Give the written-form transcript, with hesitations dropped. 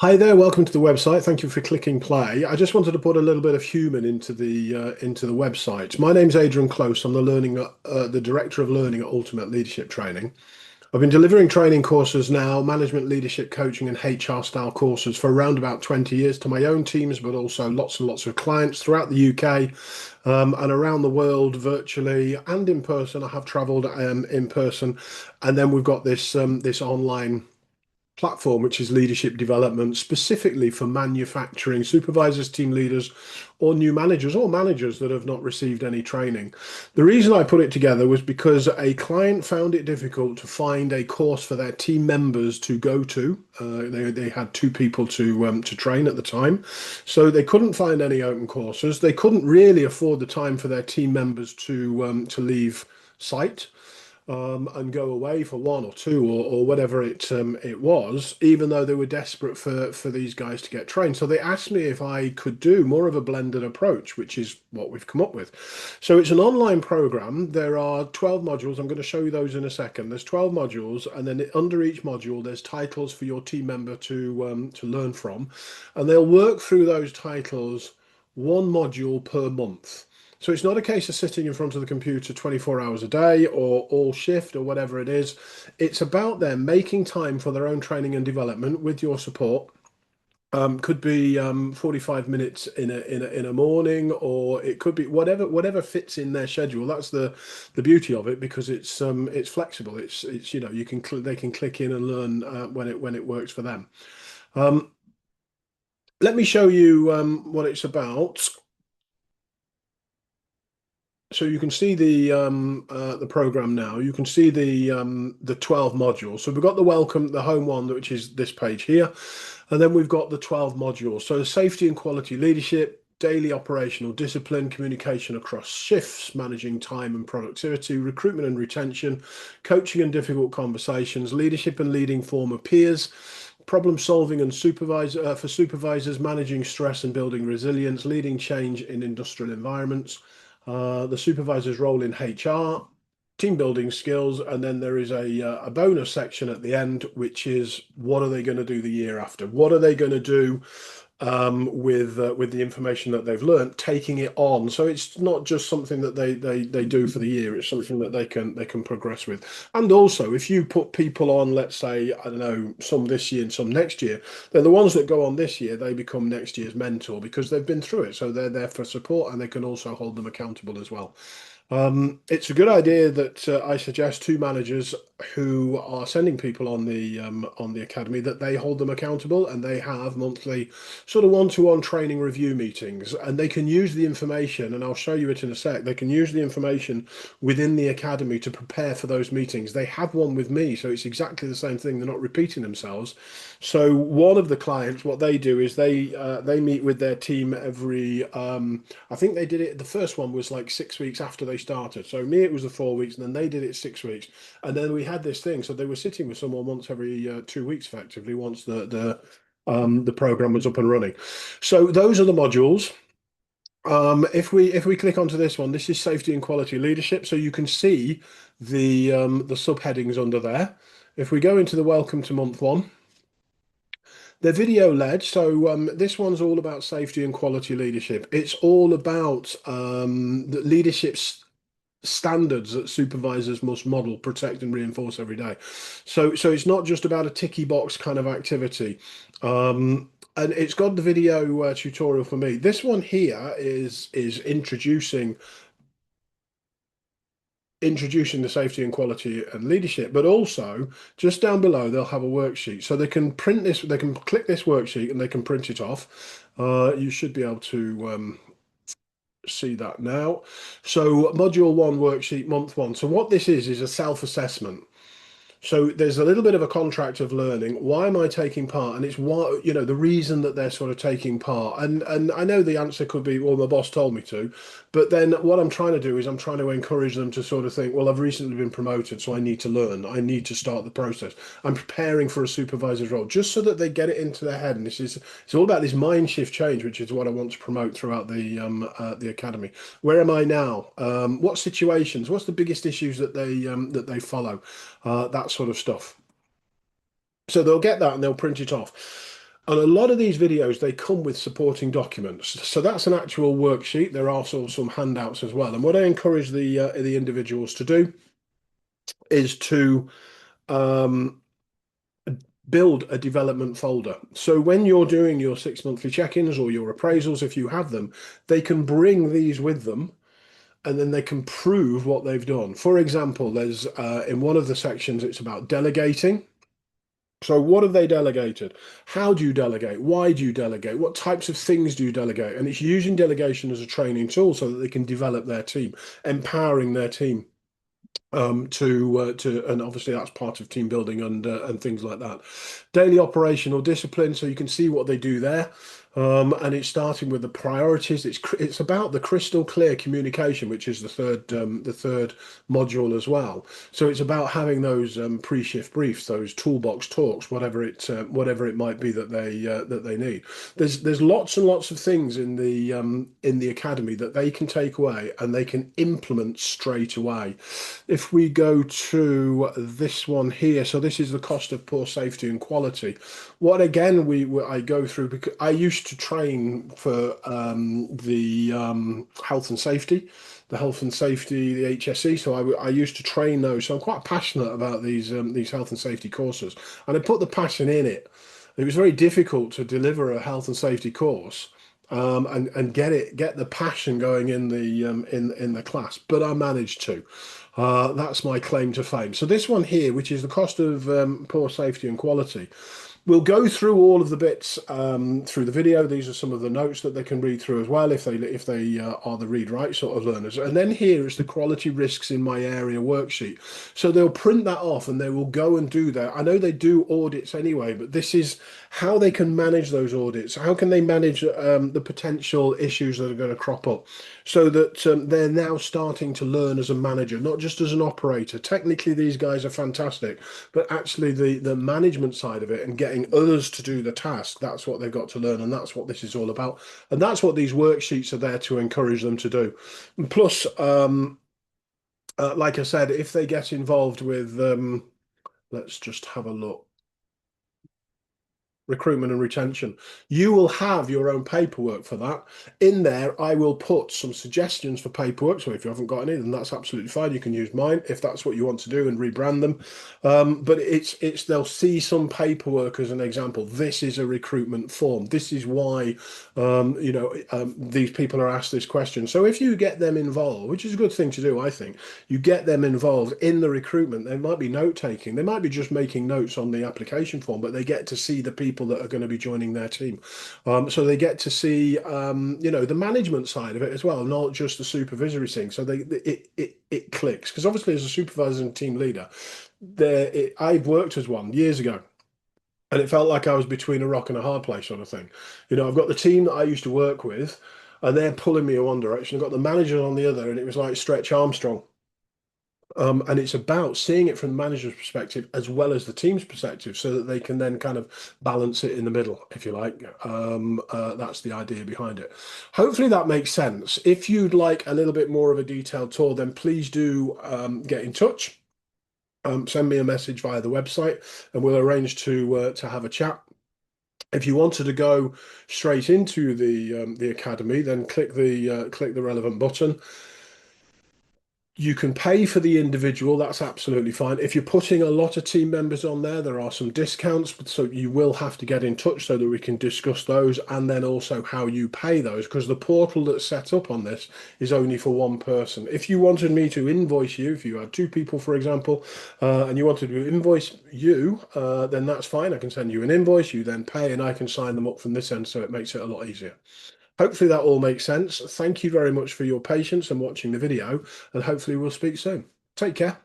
Hi there, welcome to the website. Thank you for clicking play. I just wanted to put a little bit of human into the website. My name's Adrian Close. I'm the director of learning at Ultimate Leadership Training. I've been delivering training courses now, management, leadership, coaching, and HR style courses for around about 20 years to my own teams, but also lots and lots of clients throughout the UK, and around the world, virtually and in person. I have travelled in person, and then we've got this online platform, which is leadership development specifically for manufacturing supervisors, team leaders, or new managers or managers that have not received any training. The reason I put it together was because a client found it difficult to find a course for their team members to go to. They had two people to train at the time, so they couldn't find any open courses. They couldn't really afford the time for their team members to leave site and go away for one or two or whatever it was, even though they were desperate for these guys to get trained. So they asked me if I could do more of a blended approach, which is what we've come up with. So it's an online program. There are 12 modules. I'm going to show you those in a second. There's 12 modules, and then under each module, there's titles for your team member to learn from, and they'll work through those titles one module per month. So it's not a case of sitting in front of the computer 24 hours a day or all shift or whatever it is. It's about them making time for their own training and development with your support. Could be 45 minutes in a morning, or it could be whatever fits in their schedule. That's the beauty of it, because it's flexible. It's you can they can click in and learn when it works for them. Um, Let me show you what it's about. So you can see the program now. You can see the 12 modules. So we've got the welcome, the home one, which is this page here, and then we've got the 12 modules. So safety and quality leadership, daily operational discipline, communication across shifts, managing time and productivity, recruitment and retention, coaching and difficult conversations, leadership and leading former peers, problem solving and supervisor for supervisors, managing stress and building resilience, leading change in industrial environments, the supervisor's role in HR, team building skills, and then there is a bonus section at the end, which is what are they going to do the year after? What are they going to do with the information that they've learned, taking it on. So it's not just something that they do for the year. It's something that they can progress with. And also, if you put people on, let's say, I don't know, some this year and some next year, then the ones that go on this year, they become next year's mentor because they've been through it. So they're there for support, and they can also hold them accountable as well. It's a good idea that I suggest to managers who are sending people on the academy that they hold them accountable, and they have monthly sort of one-to-one training review meetings, and they can use the information, and I'll show you it in a sec. They can use the information within the academy to prepare for those meetings. They have one with me, so it's exactly the same thing. They're not repeating themselves. So one of the clients, what they do is they meet with their team every. I think they did it. The first one was like 6 weeks after they started. So me, it was the 4 weeks, and then they did it 6 weeks, and then we had this thing. So they were sitting with someone once every 2 weeks, effectively, once the program was up and running. So those are the modules. If we click onto this one, this is safety and quality leadership. So you can see the subheadings under there. If we go into the welcome to month one, they're video led. So this one's all about safety and quality leadership. It's all about the leadership's standards that supervisors must model, protect, and reinforce every day. So it's not just about a ticky box kind of activity. And it's got the video tutorial for me. This one here is introducing the safety and quality and leadership, but also just down below they'll have a worksheet, so they can print this, they can click this worksheet and they can print it off. You should be able to see that now. So module one worksheet month one. So what this is a self-assessment. So there's a little bit of a contract of learning. Why am I taking part? And it's why, the reason that they're sort of taking part. And I know the answer could be, well, my boss told me to. But then what I'm trying to do is I'm trying to encourage them to sort of think, well, I've recently been promoted, so I need to learn. I need to start the process. I'm preparing for a supervisor's role, just so that they get it into their head. And it's all about this mind shift change, which is what I want to promote throughout the academy. Where am I now? What situations? What's the biggest issues that they follow? That sort of stuff. So they'll get that and they'll print it off. And a lot of these videos, they come with supporting documents. So that's an actual worksheet. There are also some handouts as well. And what I encourage the individuals to do is to um, build a development folder. So when you're doing your 6 monthly check-ins or your appraisals, if you have them, they can bring these with them and then they can prove what they've done. For example, there's in one of the sections, it's about delegating. So what have they delegated? How do you delegate? Why do you delegate? What types of things do you delegate? And it's using delegation as a training tool so that they can develop their team, empowering their team and obviously that's part of team building and things like that. Daily operational discipline, so you can see what they do there. And it's starting with the priorities. It's about the crystal clear communication, which is the third module as well. So it's about having those pre-shift briefs, those toolbox talks, whatever it might be that they need. There's lots and lots of things in the academy that they can take away and they can implement straight away. If we go to this one here, so this is the cost of poor safety and quality. What again I go through, because I used to train for the health and safety, the HSE. So I used to train those. So I'm quite passionate about these health and safety courses, and I put the passion in it. It was very difficult to deliver a health and safety course and get the passion going in the class, but I managed to. That's my claim to fame. So this one here, which is the cost of poor safety and quality, we'll go through all of the bits through the video. These are some of the notes that they can read through as well if they are the read write sort of learners. And then here is the quality risks in my area worksheet. So they'll print that off and they will go and do that. I know they do audits anyway, but this is how they can manage those audits. How can they manage the potential issues that are going to crop up, so that they're now starting to learn as a manager, not just as an operator. Technically, these guys are fantastic, but actually the management side of it and getting others to do the task, that's what they've got to learn, and that's what this is all about. And that's what these worksheets are there to encourage them to do. And plus, like I said, if they get involved with, let's just have a look. Recruitment and retention. You will have your own paperwork for that. In there, I will put some suggestions for paperwork. So if you haven't got any, then that's absolutely fine. You can use mine if that's what you want to do and rebrand them. But they'll see some paperwork as an example. This is a recruitment form. This is why these people are asked this question. So if you get them involved, which is a good thing to do, I think, you get them involved in the recruitment. They might be note taking. They might be just making notes on the application form, but they get to see the people that are going to be joining their team. So they get to see, the management side of it as well, not just the supervisory thing. So it clicks, because obviously as a supervisor and team leader, I've worked as one years ago. And it felt like I was between a rock and a hard place sort of thing. I've got the team that I used to work with, and they're pulling me in one direction. I've got the manager on the other, and it was like Stretch Armstrong. And it's about seeing it from the manager's perspective as well as the team's perspective, so that they can then kind of balance it in the middle, if you like. That's the idea behind it. Hopefully that makes sense. If you'd like a little bit more of a detailed tour, then please do get in touch. Send me a message via the website, and we'll arrange to have a chat. If you wanted to go straight into the academy, then click the relevant button. You can pay for the individual, that's absolutely fine. If you're putting a lot of team members on there, there are some discounts, so you will have to get in touch so that we can discuss those, and then also how you pay those, because the portal that's set up on this is only for one person. If you wanted me to invoice you, if you had two people, for example, and you wanted to invoice you, then that's fine. I can send you an invoice, you then pay, and I can sign them up from this end, so it makes it a lot easier. Hopefully that all makes sense. Thank you very much for your patience and watching the video, and hopefully we'll speak soon. Take care.